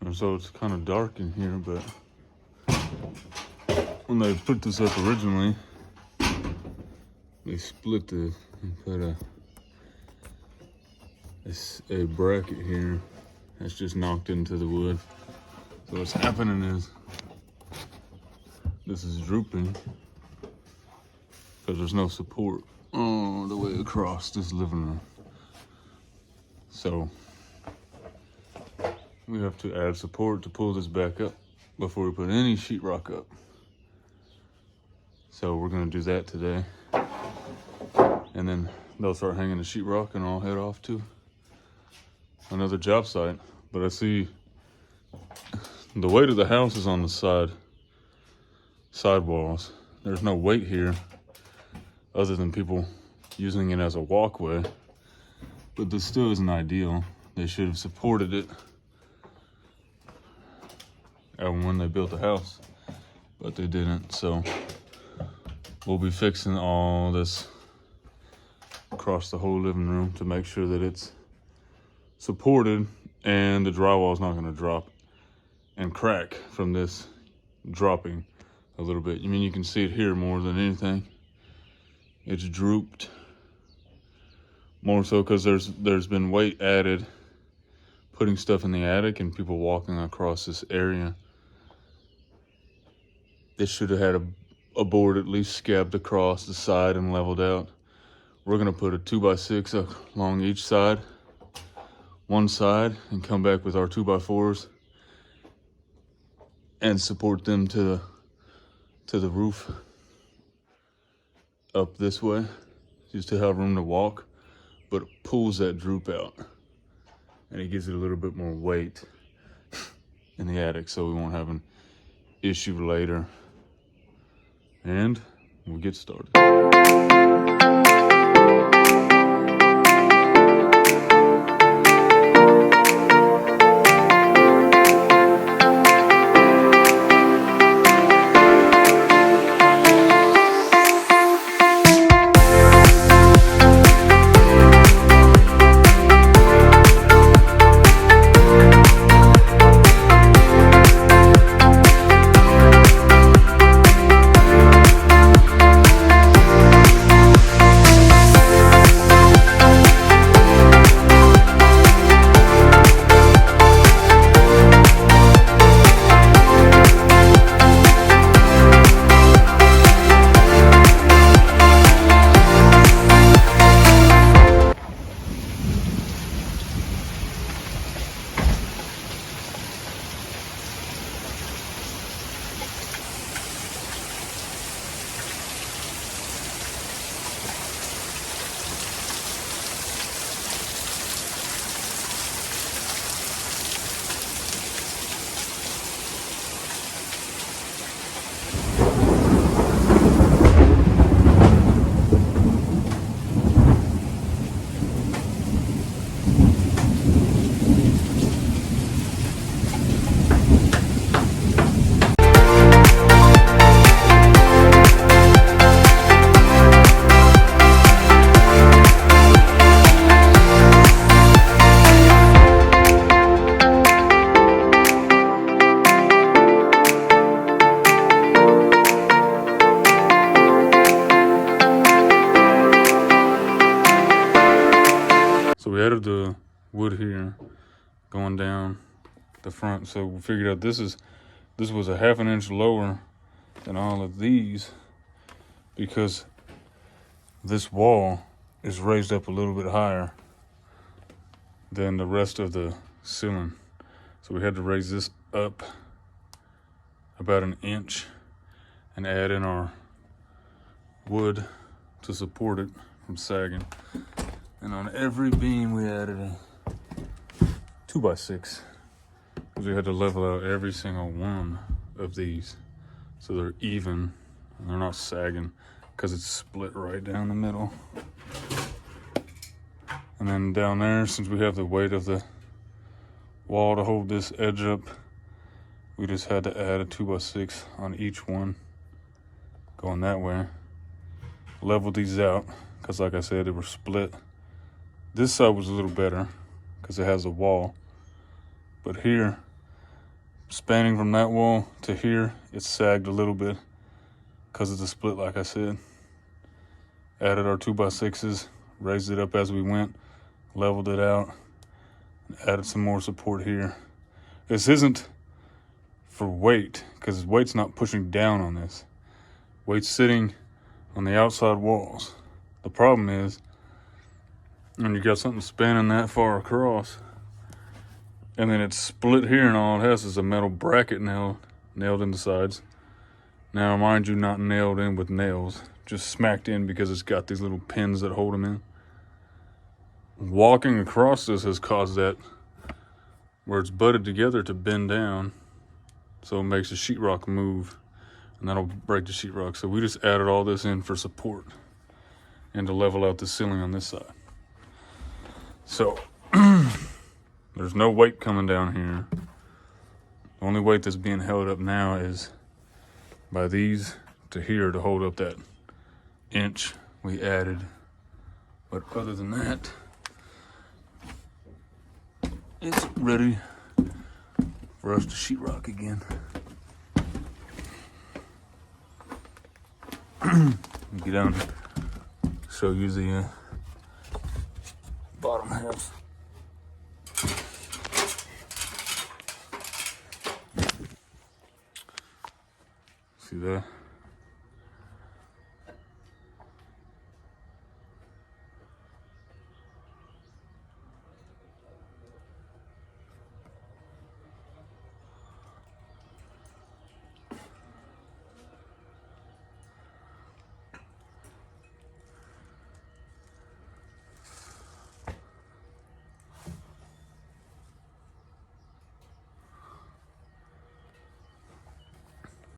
And so it's kind of dark in here, but when they put this up originally, they split and put a bracket here that's just knocked into the wood. So what's happening is this is drooping because there's no support all the way across this living room. So we have to add support to pull this back up before we put any sheetrock up. So we're gonna do that today. And then they'll start hanging the sheetrock and I'll head off to another job site. But I see the weight of the house is on the sidewalls. There's no weight here other than people using it as a walkway. But this still isn't ideal. They should have supported it when they built the house, but they didn't. So we'll be fixing all this across the whole living room to make sure that it's supported and the drywall is not going to drop and crack from this dropping a little bit. I mean, you can see it here more than anything. It's drooped more so because there's been weight added putting stuff in the attic and people walking across this area. This should have had a board at least scabbed across the side and leveled out. We're gonna put a 2x6 along each side, one side, and come back with our 2x4s and support them to the roof up this way, just to have room to walk, but it pulls that droop out and it gives it a little bit more weight in the attic so we won't have an issue later. And we'll get started. So we added the wood here going down the front. So we figured out this was a 1/2 inch lower than all of these because this wall is raised up a little bit higher than the rest of the ceiling. So we had to raise this up about 1 inch and add in our wood to support it from sagging. And on every beam we added a 2x6 because we had to level out every single one of these so they're even and they're not sagging because it's split right down the middle. And then down there, since we have the weight of the wall to hold this edge up, we just had to add a 2x6 on each one going that way. Leveled these out because, like I said, they were split. This side was a little better because it has a wall, but here spanning from that wall to here, it sagged a little bit because of the split, like I said. Added our 2x6s, raised it up as we went, leveled it out, added some more support here. This isn't for weight, because weight's not pushing down on this. Weight's sitting on the outside walls. The problem is, when you got something spanning that far across, and then it's split here, and all it has is a metal bracket nailed in the sides. Now, mind you, not nailed in with nails, just smacked in because it's got these little pins that hold them in. Walking across this has caused that, where it's butted together, to bend down, so it makes the sheetrock move, and that'll break the sheetrock. So we just added all this in for support and to level out the ceiling on this side. So there's no weight coming down here. The only weight that's being held up now is by these to here to hold up that inch we added. But other than that, it's ready for us to sheetrock again. Get down and show you the bottom half. See that?